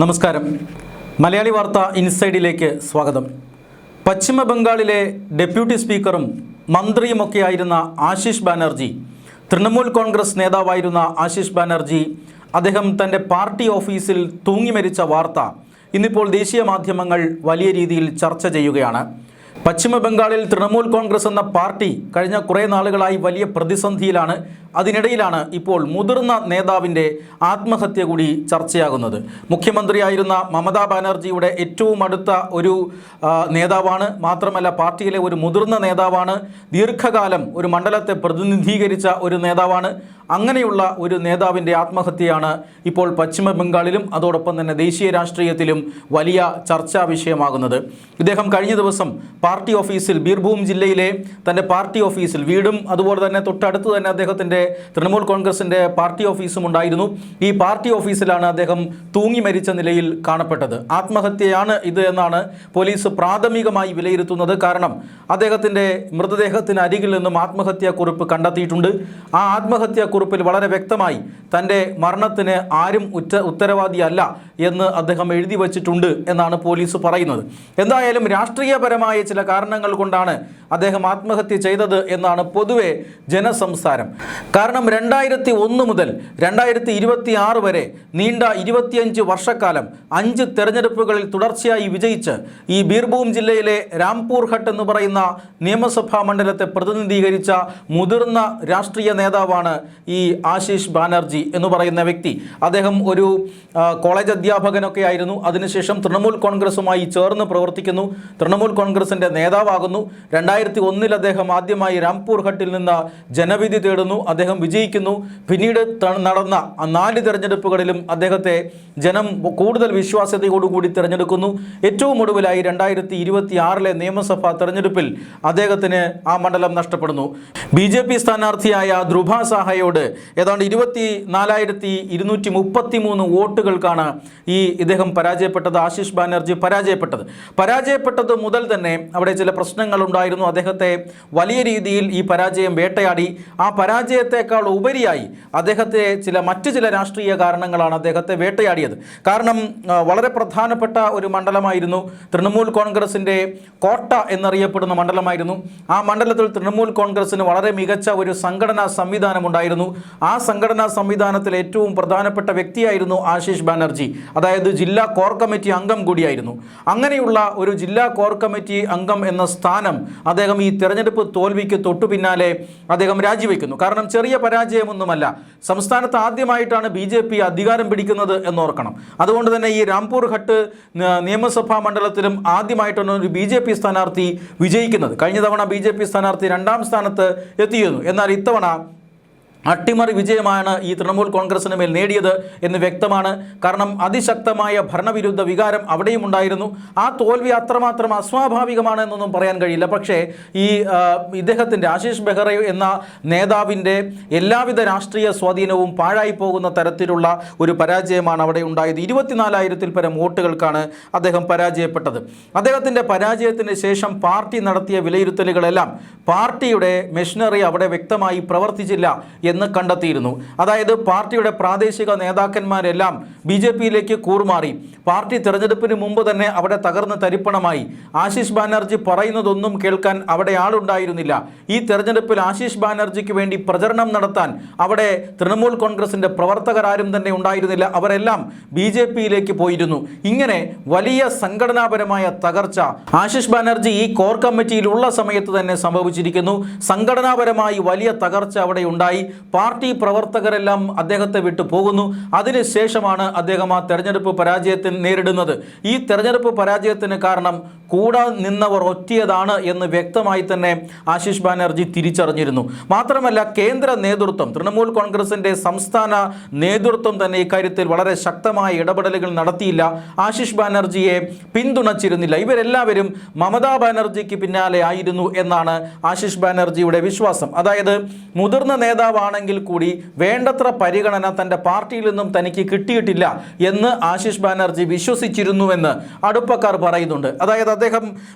നമസ്കാരം. മലയാളി വാർത്ത ഇൻസൈഡിലേക്ക് സ്വാഗതം. പശ്ചിമ ബംഗാളിലെ ഡെപ്യൂട്ടി സ്പീക്കറും മന്ത്രിയുമൊക്കെയായിരുന്ന ആശിഷ് ബാനർജി, തൃണമൂൽ കോൺഗ്രസ് നേതാവായിരുന്ന ആശിഷ് ബാനർജി, അദ്ദേഹം തൻ്റെ പാർട്ടി ഓഫീസിൽ തൂങ്ങി മരിച്ച വാർത്ത ഇന്നിപ്പോൾ ദേശീയ മാധ്യമങ്ങൾ വലിയ രീതിയിൽ ചർച്ച ചെയ്യുകയാണ്. പശ്ചിമ ബംഗാളിൽ തൃണമൂൽ കോൺഗ്രസ് എന്ന പാർട്ടി കഴിഞ്ഞ കുറേ നാളുകളായി വലിയ പ്രതിസന്ധിയിലാണ്. അതിനിടയിലാണ് ഇപ്പോൾ മുതിർന്ന നേതാവിൻ്റെ ആത്മഹത്യ കൂടി ചർച്ചയാകുന്നത്. മുഖ്യമന്ത്രിയായിരുന്ന മമതാ ബാനർജിയുടെ ഏറ്റവും അടുത്ത ഒരു നേതാവാണ്, മാത്രമല്ല പാർട്ടിയിലെ ഒരു മുതിർന്ന നേതാവാണ്, ദീർഘകാലം ഒരു മണ്ഡലത്തെ പ്രതിനിധീകരിച്ച ഒരു നേതാവാണ്. അങ്ങനെയുള്ള ഒരു നേതാവിൻ്റെ ആത്മഹത്യയാണ് ഇപ്പോൾ പശ്ചിമ ബംഗാളിലും അതോടൊപ്പം തന്നെ ദേശീയ രാഷ്ട്രീയത്തിലും വലിയ ചർച്ചാ വിഷയമാകുന്നത്. ഇദ്ദേഹം കഴിഞ്ഞ ദിവസം പാർട്ടി ഓഫീസിൽ, ബീർഭൂം ജില്ലയിലെ തൻ്റെ പാർട്ടി ഓഫീസിൽ, വീടും അതുപോലെ തന്നെ തൊട്ടടുത്ത് തന്നെ അദ്ദേഹത്തിൻ്റെ തൃണമൂൽ കോൺഗ്രസിൻ്റെ പാർട്ടി ഓഫീസും ഉണ്ടായിരുന്നു. ഈ പാർട്ടി ഓഫീസിലാണ് അദ്ദേഹം തൂങ്ങി മരിച്ച നിലയിൽ കാണപ്പെട്ടത്. ആത്മഹത്യയാണ് ഇത് എന്നാണ് പോലീസ് പ്രാഥമികമായി വിലയിരുത്തുന്നത്. കാരണം അദ്ദേഹത്തിൻ്റെ മൃതദേഹത്തിന് അരികിൽ നിന്നും ആത്മഹത്യാക്കുറിപ്പ് കണ്ടെത്തിയിട്ടുണ്ട്. ആ ആത്മഹത്യാക്കുറിപ്പിൽ വളരെ വ്യക്തമായി തൻ്റെ മരണത്തിന് ആരും ഉത്തരവാദിയല്ല എന്ന് അദ്ദേഹം എഴുതി വച്ചിട്ടുണ്ട് എന്നാണ് പോലീസ് പറയുന്നത്. എന്തായാലും രാഷ്ട്രീയപരമായ ചില കാരണങ്ങൾ കൊണ്ടാണ് അദ്ദേഹം ആത്മഹത്യ ചെയ്തത് എന്നാണ് പൊതുവെ ജനസംസാരം. കാരണം 2001 മുതൽ 2026 വരെ നീണ്ട 25 വർഷക്കാലം 5 തെരഞ്ഞെടുപ്പുകളിൽ തുടർച്ചയായി വിജയിച്ച് ഈ ബീർഭൂം ജില്ലയിലെ രാംപൂർ ഹട്ട് എന്ന് പറയുന്ന നിയമസഭാ മണ്ഡലത്തെ പ്രതിനിധീകരിച്ച മുതിർന്ന രാഷ്ട്രീയ നേതാവാണ് ഈ ആശിഷ് ബാനർജി എന്ന് പറയുന്ന വ്യക്തി. അദ്ദേഹം ഒരു കോളേജ് അധ്യാപകനൊക്കെ ആയിരുന്നു. അതിനുശേഷം തൃണമൂൽ കോൺഗ്രസുമായി ചേർന്ന് പ്രവർത്തിക്കുന്നു. തൃണമൂൽ കോൺഗ്രസിൻ്റെ നേതാവാകുന്നു. 2001 അദ്ദേഹം ആദ്യമായി രാംപൂർ ഹട്ടിൽ നിന്ന് ജനവിധി തേടുന്നു. അദ്ദേഹം വിജയിക്കുന്നു. പിന്നീട് നടന്ന 4 തെരഞ്ഞെടുപ്പുകളിലും അദ്ദേഹത്തെ ജനം കൂടുതൽ വിശ്വാസ്യതയോടുകൂടി തിരഞ്ഞെടുക്കുന്നു. ഏറ്റവും ഒടുവിലായി 2026 നിയമസഭാ തെരഞ്ഞെടുപ്പിൽ അദ്ദേഹത്തിന് ആ മണ്ഡലം നഷ്ടപ്പെടുന്നു. BJP സ്ഥാനാർത്ഥിയായ ധ്രുവ സാഹയോട് ഏതാണ്ട് 24,233 വോട്ടുകൾക്കാണ് ഇദ്ദേഹം പരാജയപ്പെട്ടത്. ആശിഷ് ബാനർജി പരാജയപ്പെട്ടത് മുതൽ തന്നെ അവിടെ ചില പ്രശ്നങ്ങൾ ഉണ്ടായിരുന്നു. അദ്ദേഹത്തെ വലിയ രീതിയിൽ ഈ പരാജയം വേട്ടയാടി. ആ പരാജയത്തെക്കാൾ ഉപരിയായി അദ്ദേഹത്തെ മറ്റു ചില രാഷ്ട്രീയ കാരണങ്ങളാണ് അദ്ദേഹത്തെ വേട്ടയാടിയത്. കാരണം വളരെ പ്രധാനപ്പെട്ട ഒരു മണ്ഡലമായിരുന്നു, തൃണമൂൽ കോൺഗ്രസിൻ്റെ കോട്ട എന്നറിയപ്പെടുന്ന മണ്ഡലമായിരുന്നു. ആ മണ്ഡലത്തിൽ തൃണമൂൽ കോൺഗ്രസിന് വളരെ മികച്ച ഒരു സംഘടനാ സംവിധാനം ഉണ്ടായിരുന്നു. ആ സംഘടനാ സംവിധാനത്തിൽ ഏറ്റവും പ്രധാനപ്പെട്ട വ്യക്തിയായിരുന്നു ആശിഷ് ബാനർജി. അതായത് ജില്ലാ കോർ കമ്മിറ്റി അംഗം കൂടിയായിരുന്നു. അങ്ങനെയുള്ള ഒരു ജില്ലാ കോർ കമ്മിറ്റി അംഗം എന്ന സ്ഥാനം അദ്ദേഹം ഈ തെരഞ്ഞെടുപ്പ് തോൽവിക്ക് തൊട്ടു പിന്നാലെ അദ്ദേഹം രാജിവെക്കുന്നു. കാരണം ചെറിയ പരാജയമൊന്നുമല്ല. സംസ്ഥാനത്ത് ആദ്യമായിട്ടാണ് BJP അധികാരം പിടിക്കുന്നത് എന്നോർക്കണം. അതുകൊണ്ട് തന്നെ ഈ രാംപൂർ ഹട്ട് നിയമസഭാ മണ്ഡലത്തിലും ആദ്യമായിട്ടാണ് ഒരു BJP സ്ഥാനാർത്ഥി വിജയിക്കുന്നത്. കഴിഞ്ഞ തവണ BJP സ്ഥാനാർത്ഥി 2ാം സ്ഥാനത്ത് എത്തിയിരുന്നു. എന്നാൽ ഇത്തവണ അട്ടിമറി വിജയമാണ് ഈ തൃണമൂൽ കോൺഗ്രസിന് മേൽ നേടിയത് എന്ന് വ്യക്തമാണ്. കാരണം അതിശക്തമായ ഭരണവിരുദ്ധ വികാരം അവിടെയും ഉണ്ടായിരുന്നു. ആ തോൽവി അത്രമാത്രം അസ്വാഭാവികമാണ് എന്നൊന്നും പറയാൻ കഴിയില്ല. പക്ഷേ ഇദ്ദേഹത്തിൻ്റെ ആശിഷ് ബെഹ്റ എന്ന നേതാവിൻ്റെ എല്ലാവിധ രാഷ്ട്രീയ സ്വാധീനവും പാഴായി പോകുന്ന തരത്തിലുള്ള ഒരു പരാജയമാണ് അവിടെ ഉണ്ടായത്. 24,000-ൽ പരം വോട്ടുകൾക്കാണ് അദ്ദേഹം പരാജയപ്പെട്ടത്. അദ്ദേഹത്തിൻ്റെ പരാജയത്തിന് ശേഷം പാർട്ടി നടത്തിയ വിലയിരുത്തലുകളെല്ലാം പാർട്ടിയുടെ മെഷീനറി അവിടെ വ്യക്തമായി പ്രവർത്തിച്ചില്ല എന്ന് കണ്ടെത്തിയിരുന്നു. അതായത് പാർട്ടിയുടെ പ്രാദേശിക നേതാക്കന്മാരെല്ലാം BJPയിലേക്ക് കൂറുമാറി. പാർട്ടി തെരഞ്ഞെടുപ്പിന് മുമ്പ് തന്നെ അവിടെ തകർന്ന് തരിപ്പണമായി. ആശിഷ് ബാനർജി പറയുന്നതൊന്നും കേൾക്കാൻ അവിടെ ആളുണ്ടായിരുന്നില്ല. ഈ തെരഞ്ഞെടുപ്പിൽ ആശിഷ് ബാനർജിക്ക് വേണ്ടി പ്രചരണം നടത്താൻ അവിടെ തൃണമൂൽ കോൺഗ്രസിൻ്റെ പ്രവർത്തകരാരും തന്നെ ഉണ്ടായിരുന്നില്ല. അവരെല്ലാം BJPയിലേക്ക് പോയിരുന്നു. ഇങ്ങനെ വലിയ സംഘടനാപരമായ തകർച്ച ആശിഷ് ബാനർജി ഈ കോർ കമ്മിറ്റിയിലുള്ള സമയത്ത് തന്നെ സംഭവിച്ചിരിക്കുന്നു. സംഘടനാപരമായി വലിയ തകർച്ച അവിടെ ഉണ്ടായി. പാർട്ടി പ്രവർത്തകരെല്ലാം അദ്ദേഹത്തെ വിട്ടു പോകുന്നു. അതിനുശേഷമാണ് അദ്ദേഹം ആ തെരഞ്ഞെടുപ്പ് പരാജയത്തിന് നേരിടുന്നത്. ഈ തെരഞ്ഞെടുപ്പ് പരാജയത്തിന് കാരണം കൂടെ നിന്നവർ ഒറ്റിയതാണ് എന്ന് വ്യക്തമായി തന്നെ ആശിഷ് ബാനർജി തിരിച്ചറിഞ്ഞിരുന്നു. മാത്രമല്ല കേന്ദ്ര നേതൃത്വം, തൃണമൂൽ കോൺഗ്രസിൻ്റെ സംസ്ഥാന നേതൃത്വം തന്നെ ഇക്കാര്യത്തിൽ വളരെ ശക്തമായ ഇടപെടലുകൾ നടത്തിയില്ല. ആശിഷ് ബാനർജിയെ പിന്തുണച്ചിരുന്നില്ല. ഇവരെല്ലാവരും മമതാ ബാനർജിക്ക് പിന്നാലെ ആയിരുന്നു എന്നാണ് ആശിഷ് ബാനർജിയുടെ വിശ്വാസം. അതായത് മുതിർന്ന നേതാവ് നേതാവാണെങ്കിൽ കൂടി വേണ്ടത്ര പരിഗണന തൻ്റെ പാർട്ടിയിൽ നിന്നും തനിക്ക് കിട്ടിയിട്ടില്ല എന്ന് ആശിഷ് ബാനർജി വിശ്വസിച്ചിരുന്നുവെന്ന് അടുപ്പക്കാർ പറയുന്നുണ്ട്. അതായത് അദ്ദേഹം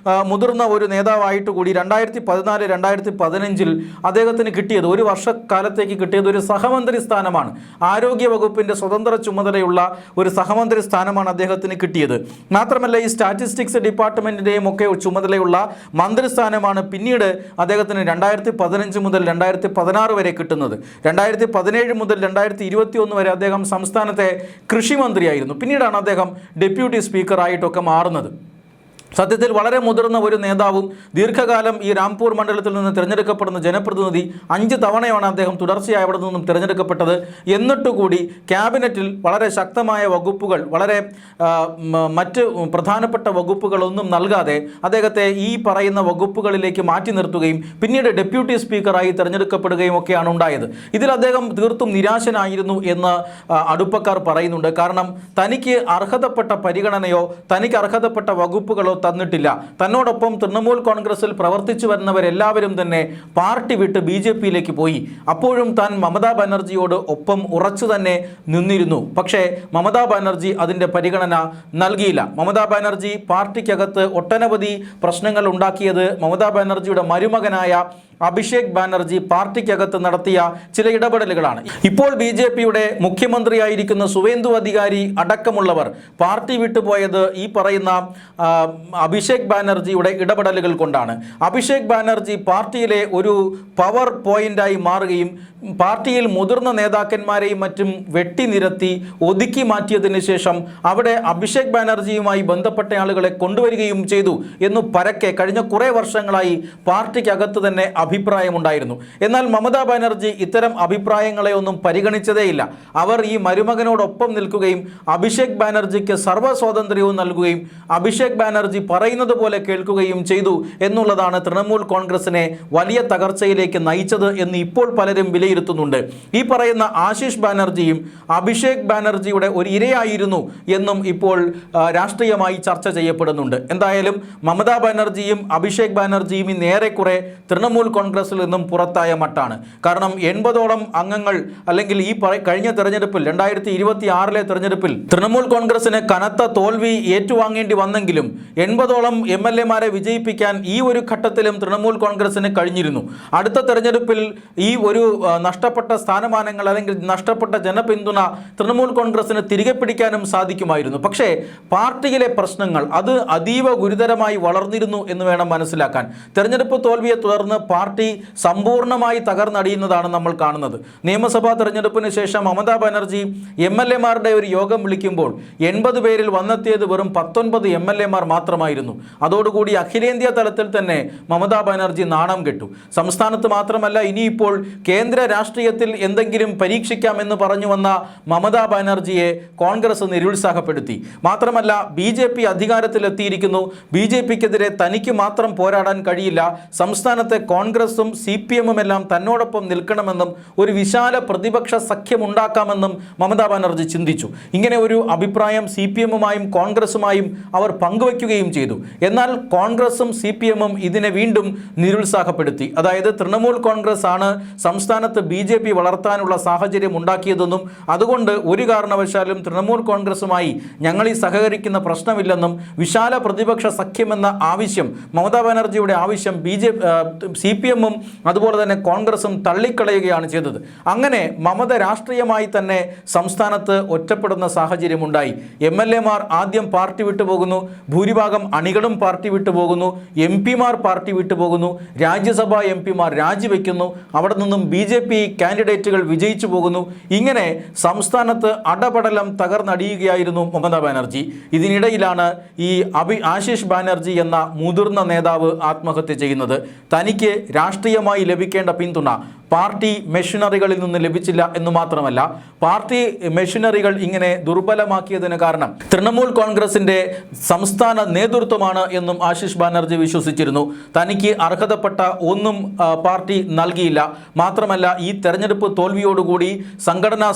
മുതിർന്ന ഒരു നേതാവായിട്ട് കൂടി 2014-2015 അദ്ദേഹത്തിന് കിട്ടിയത്, ഒരു വർഷക്കാലത്തേക്ക് കിട്ടിയത് ഒരു സഹമന്ത്രി സ്ഥാനമാണ്. ആരോഗ്യ വകുപ്പിൻ്റെ സ്വതന്ത്ര ചുമതലയുള്ള ഒരു സഹമന്ത്രി സ്ഥാനമാണ് അദ്ദേഹത്തിന് കിട്ടിയത്. മാത്രമല്ല ഈ സ്റ്റാറ്റിസ്റ്റിക്സ് ഡിപ്പാർട്ട്മെൻറ്റിൻ്റെയും ഒക്കെ ചുമതലയുള്ള മന്ത്രിസ്ഥാനമാണ് പിന്നീട് അദ്ദേഹത്തിന് 2015 മുതൽ 2016 വരെ കിട്ടുന്നത്. 2017 മുതൽ 2021 വരെ അദ്ദേഹം സംസ്ഥാനത്തെ കൃഷിമന്ത്രിയായിരുന്നു. പിന്നീടാണ് അദ്ദേഹം ഡെപ്യൂട്ടി സ്പീക്കറായിട്ടൊക്കെ മാറുന്നത്. സത്യത്തിൽ വളരെ മുതിർന്ന ഒരു നേതാവും ദീർഘകാലം ഈ രാംപൂർ മണ്ഡലത്തിൽ നിന്ന് തിരഞ്ഞെടുക്കപ്പെടുന്ന ജനപ്രതിനിധി 5 തവണയാണ് അദ്ദേഹം തുടർച്ചയായി അവിടെ നിന്നും തിരഞ്ഞെടുക്കപ്പെട്ടത്. എന്നിട്ടുകൂടി ക്യാബിനറ്റിൽ വളരെ ശക്തമായ വകുപ്പുകൾ, വളരെ മറ്റ് പ്രധാനപ്പെട്ട വകുപ്പുകളൊന്നും നൽകാതെ അദ്ദേഹത്തെ ഈ പറയുന്ന വകുപ്പുകളിലേക്ക് മാറ്റി നിർത്തുകയും പിന്നീട് ഡെപ്യൂട്ടി സ്പീക്കറായി തിരഞ്ഞെടുക്കപ്പെടുകയും ഒക്കെയാണ് ഉണ്ടായത്. ഇതിൽ അദ്ദേഹം തീർത്തും നിരാശനായിരുന്നു എന്ന് അടുപ്പക്കാർ പറയുന്നുണ്ട്. കാരണം തനിക്ക് അർഹതപ്പെട്ട പരിഗണനയോ തനിക്ക് അർഹതപ്പെട്ട വകുപ്പുകളോ തന്നിട്ടില്ല. തന്നോടൊപ്പം തൃണമൂൽ കോൺഗ്രസിൽ പ്രവർത്തിച്ചു വരുന്നവരെല്ലാവരും തന്നെ പാർട്ടി വിട്ട് BJPയിലേക്ക് പോയി. അപ്പോഴും താൻ മമതാ ബാനർജിയോട് ഒപ്പം ഉറച്ചു തന്നെ നിന്നിരുന്നു. പക്ഷേ മമതാ ബാനർജി അതിൻ്റെ പരിഗണന നൽകിയില്ല. മമതാ ബാനർജി പാർട്ടിക്കകത്ത് ഒട്ടനവധി പ്രശ്നങ്ങൾ ഉണ്ടാക്കിയത് മമതാ ബാനർജിയുടെ മരുമകനായ അഭിഷേക് ബാനർജി പാർട്ടിക്കകത്ത് നടത്തിയ ചില ഇടപെടലുകളാണ്. ഇപ്പോൾ BJPയുടെ മുഖ്യമന്ത്രിയായിരിക്കുന്ന സുവേന്ദു അധികാരി അടക്കമുള്ളവർ പാർട്ടി വിട്ടുപോയത് ഈ പറയുന്ന അഭിഷേക് ബാനർജിയുടെ ഇടപെടലുകൾ കൊണ്ടാണ്. അഭിഷേക് ബാനർജി പാർട്ടിയിലെ ഒരു പവർ പോയിന്റായി മാറുകയും പാർട്ടിയിൽ മുതിർന്ന നേതാക്കന്മാരെയും മറ്റും വെട്ടിനിരത്തി ഒതുക്കി മാറ്റിയതിന് ശേഷം അവിടെ അഭിഷേക് ബാനർജിയുമായി ബന്ധപ്പെട്ട ആളുകളെ കൊണ്ടുവരികയും ചെയ്തു എന്ന് പരക്കെ കഴിഞ്ഞ കുറേ വർഷങ്ങളായി പാർട്ടിക്കകത്ത് തന്നെ അഭിപ്രായമുണ്ടായിരുന്നു. എന്നാൽ മമതാ ബാനർജി ഇത്തരം അഭിപ്രായങ്ങളെ ഒന്നും പരിഗണിച്ചതേയില്ല. അവർ ഈ മരുമകനോടൊപ്പം നിൽക്കുകയും അഭിഷേക് ബാനർജിക്ക് സർവ്വ സ്വാതന്ത്ര്യവും നൽകുകയും അഭിഷേക് ബാനർജി പറയുന്നത് പോലെ കേൾക്കുകയും ചെയ്തു എന്നുള്ളതാണ് തൃണമൂൽ കോൺഗ്രസിനെ വലിയ തകർച്ചയിലേക്ക് നയിച്ചത് എന്ന് ഇപ്പോൾ പലരും വിലയിരുത്തുന്നുണ്ട്. ഈ പറയുന്ന ആശിഷ് ബാനർജിയും അഭിഷേക് ബാനർജിയുടെ ഒരു ഇരയായിരുന്നു എന്നും ഇപ്പോൾ രാഷ്ട്രീയമായി ചർച്ച ചെയ്യപ്പെടുന്നുണ്ട്. എന്തായാലും മമതാ ബാനർജിയും അഭിഷേക് ബാനർജിയും ഇന്ന് ഏറെക്കുറെ തൃണമൂൽ കോൺഗ്രസിൽ നിന്നും പുറത്തായ മട്ടാണ്. കാരണം 80ഓളം അംഗങ്ങൾ അല്ലെങ്കിൽ ഈ കഴിഞ്ഞ തെരഞ്ഞെടുപ്പിൽ 2026 തെരഞ്ഞെടുപ്പിൽ തൃണമൂൽ കോൺഗ്രസിന് കനത്ത തോൽവി ഏറ്റുവാങ്ങേണ്ടി വന്നെങ്കിലും 80ഓളം MLA-മാരെ വിജയിപ്പിക്കാൻ ഈ ഒരു ഘട്ടത്തിലും തൃണമൂൽ കോൺഗ്രസിന് കഴിഞ്ഞിരുന്നു. അടുത്ത തെരഞ്ഞെടുപ്പിൽ ഈ ഒരു നഷ്ടപ്പെട്ട സ്ഥാനമാനങ്ങൾ അല്ലെങ്കിൽ നഷ്ടപ്പെട്ട ജനപിന്തുണ തൃണമൂൽ കോൺഗ്രസിന് തിരികെ പിടിക്കാനും സാധിക്കുമായിരുന്നു. പക്ഷേ പാർട്ടിയിലെ പ്രശ്നങ്ങൾ അത് അതീവ ഗുരുതരമായി വളർന്നിരുന്നു എന്ന് വേണം മനസ്സിലാക്കാൻ. തെരഞ്ഞെടുപ്പ് തോൽവിയെ തുടർന്ന് പാർട്ടി സമ്പൂർണ്ണമായി തകർന്നടിയുന്നതാണ് നമ്മൾ കാണുന്നത്. നിയമസഭാ തെരഞ്ഞെടുപ്പിന് ശേഷം മമതാ ബാനർജി MLA-മാരുടെ ഒരു യോഗം വിളിക്കുമ്പോൾ 80 പേരിൽ വന്നെത്തിയത് വെറും 19 MLA-മാർ മാത്രമായിരുന്നു. അതോടുകൂടി അഖിലേന്ത്യാ തലത്തിൽ തന്നെ മമതാ ബാനർജി നാണം കെട്ടു. സംസ്ഥാനത്ത് മാത്രമല്ല, ഇനിയിപ്പോൾ കേന്ദ്ര രാഷ്ട്രീയത്തിൽ എന്തെങ്കിലും പരീക്ഷിക്കാമെന്ന് പറഞ്ഞു വന്ന മമതാ ബാനർജിയെ കോൺഗ്രസ് നിരുത്സാഹപ്പെടുത്തി. മാത്രമല്ല BJP അധികാരത്തിലെത്തിയിരിക്കുന്നു. BJPക്കെതിരെ തനിക്ക് മാത്രം പോരാടാൻ കഴിയില്ല. സംസ്ഥാനത്തെ കോൺഗ്രസും CPM-ഉം എല്ലാം തന്നോടൊപ്പം നിൽക്കണമെന്നും ഒരു വിശാല പ്രതിപക്ഷ സഖ്യമുണ്ടാക്കാമെന്നും മമതാ ബാനർജി ചിന്തിച്ചു. ഇങ്ങനെ ഒരു അഭിപ്രായം CPM-ഉമായും കോൺഗ്രസുമായും അവർ പങ്കുവയ്ക്കുകയും ചെയ്തു. എന്നാൽ കോൺഗ്രസും CPM-ഉം ഇതിനെ വീണ്ടും നിരുത്സാഹപ്പെടുത്തി. അതായത് തൃണമൂൽ കോൺഗ്രസ് ആണ് സംസ്ഥാനത്ത് BJP വളർത്താനുള്ള സാഹചര്യം ഉണ്ടാക്കിയതെന്നും അതുകൊണ്ട് ഒരു കാരണവശാലും തൃണമൂൽ കോൺഗ്രസുമായി ഞങ്ങൾ ഈ സഹകരിക്കുന്ന പ്രശ്നമില്ലെന്നും വിശാല പ്രതിപക്ഷ സഖ്യമെന്ന ആവശ്യം, മമതാ ബാനർജിയുടെ ആവശ്യം CPM-ഉം അതുപോലെ തന്നെ കോൺഗ്രസും തള്ളിക്കളയുകയാണ് ചെയ്തത്. അങ്ങനെ മമത രാഷ്ട്രീയമായി തന്നെ സംസ്ഥാനത്ത് ഒറ്റപ്പെടുന്ന സാഹചര്യമുണ്ടായി. MLA-മാർ ആദ്യം പാർട്ടി വിട്ടുപോകുന്നു, ഭൂരിഭാഗം അണികളും പാർട്ടി വിട്ടുപോകുന്നു, MP-മാർ പാർട്ടി വിട്ടുപോകുന്നു, രാജ്യസഭാ MP-മാർ രാജിവെക്കുന്നു, അവിടെ നിന്നും BJP കാൻഡിഡേറ്റുകൾ വിജയിച്ചു പോകുന്നു. ഇങ്ങനെ സംസ്ഥാനത്ത് അടപടലം തകർന്നടിയുകയായിരുന്നു മമതാ ബാനർജി. ഇതിനിടയിലാണ് ഈ ആശിഷ് ബാനർജി എന്ന മുതിർന്ന നേതാവ് ആത്മഹത്യ ചെയ്യുന്നത്. തനിക്ക് രാഷ്ട്രീയമായി ലഭിക്കേണ്ട പിന്തുണ പാർട്ടി മെഷീനറികളിൽ നിന്ന് ലഭിച്ചില്ല എന്ന് മാത്രമല്ല, പാർട്ടി മെഷീനറികൾ ഇങ്ങനെ ദുർബലമാക്കിയതിന് കാരണം തൃണമൂൽ കോൺഗ്രസിൻ്റെ സംസ്ഥാന നേതൃത്വമാണ് എന്നും ആശിഷ് ബാനർജി വിശ്വസിച്ചിരുന്നു. തനിക്ക് അർഹതപ്പെട്ട ഒന്നും പാർട്ടി നൽകിയില്ല. മാത്രമല്ല ഈ തെരഞ്ഞെടുപ്പ് തോൽവിയോടുകൂടി സംഘടനാ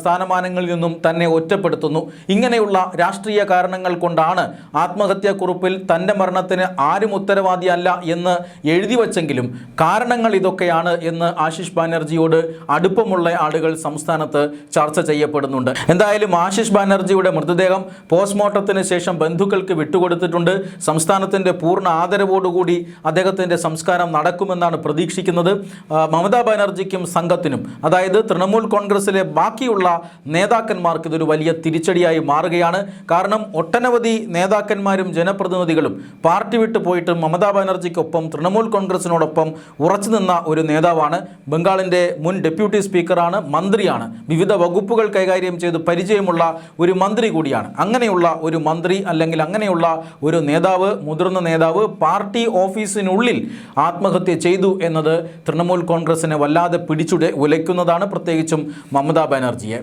സ്ഥാനമാനങ്ങളിൽ നിന്നും തന്നെ ഒറ്റപ്പെടുത്തുന്നു. ഇങ്ങനെയുള്ള രാഷ്ട്രീയ കാരണങ്ങൾ കൊണ്ടാണ് ആത്മഹത്യാക്കുറിപ്പിൽ തൻ്റെ മരണത്തിന് ആരും ഉത്തരവാദിയല്ല എന്ന് എഴുതി വച്ചെങ്കിലും കാരണങ്ങൾ ഇതൊക്കെയാണ് എന്ന് ആശിഷ് ബാനർജിയോട് അടുപ്പമുള്ള ആളുകൾ സംസ്ഥാനത്ത് ചർച്ച ചെയ്യപ്പെടുന്നുണ്ട്. എന്തായാലും ആശിഷ് ബാനർജിയുടെ മൃതദേഹം പോസ്റ്റ്മോർട്ടത്തിന് ശേഷം ബന്ധുക്കൾക്ക് വിട്ടുകൊടുത്തിട്ടുണ്ട്. സംസ്ഥാനത്തിൻ്റെ പൂർണ്ണ ആദരവോടുകൂടി അദ്ദേഹത്തിൻ്റെ സംസ്കാരം നടക്കുമെന്നാണ് പ്രതീക്ഷിക്കുന്നത്. മമതാ ബാനർജിക്കും സംഘത്തിനും, അതായത് തൃണമൂൽ കോൺഗ്രസിലെ ബാക്കിയുള്ള നേതാക്കന്മാർക്ക് ഇതൊരു വലിയ തിരിച്ചടിയായി മാറുകയാണ്. കാരണം ഒട്ടനവധി നേതാക്കന്മാരും ജനപ്രതിനിധികളും പാർട്ടി വിട്ടു പോയിട്ടും മമതാ ബാനർജിക്കൊപ്പം തൃണമൂൽ കോൺഗ്രസിനോടൊപ്പം ഉറച്ചു നിന്ന ഒരു നേതാവാണ്. ബംഗാളിൻ്റെ മുൻ ഡെപ്യൂട്ടി സ്പീക്കറാണ്, മന്ത്രിയാണ്, വിവിധ വകുപ്പുകൾ കൈകാര്യം ചെയ്ത് പരിചയമുള്ള ഒരു മന്ത്രി കൂടിയാണ്. അങ്ങനെയുള്ള ഒരു മന്ത്രി അല്ലെങ്കിൽ അങ്ങനെയുള്ള ഒരു നേതാവ്, മുതിർന്ന നേതാവ് പാർട്ടി ഓഫീസിനുള്ളിൽ ആത്മഹത്യ ചെയ്തു എന്നത് തൃണമൂൽ കോൺഗ്രസിനെ വല്ലാതെ ഉലയ്ക്കുന്നതാണ്, പ്രത്യേകിച്ചും മമതാ ബാനർജിയെ.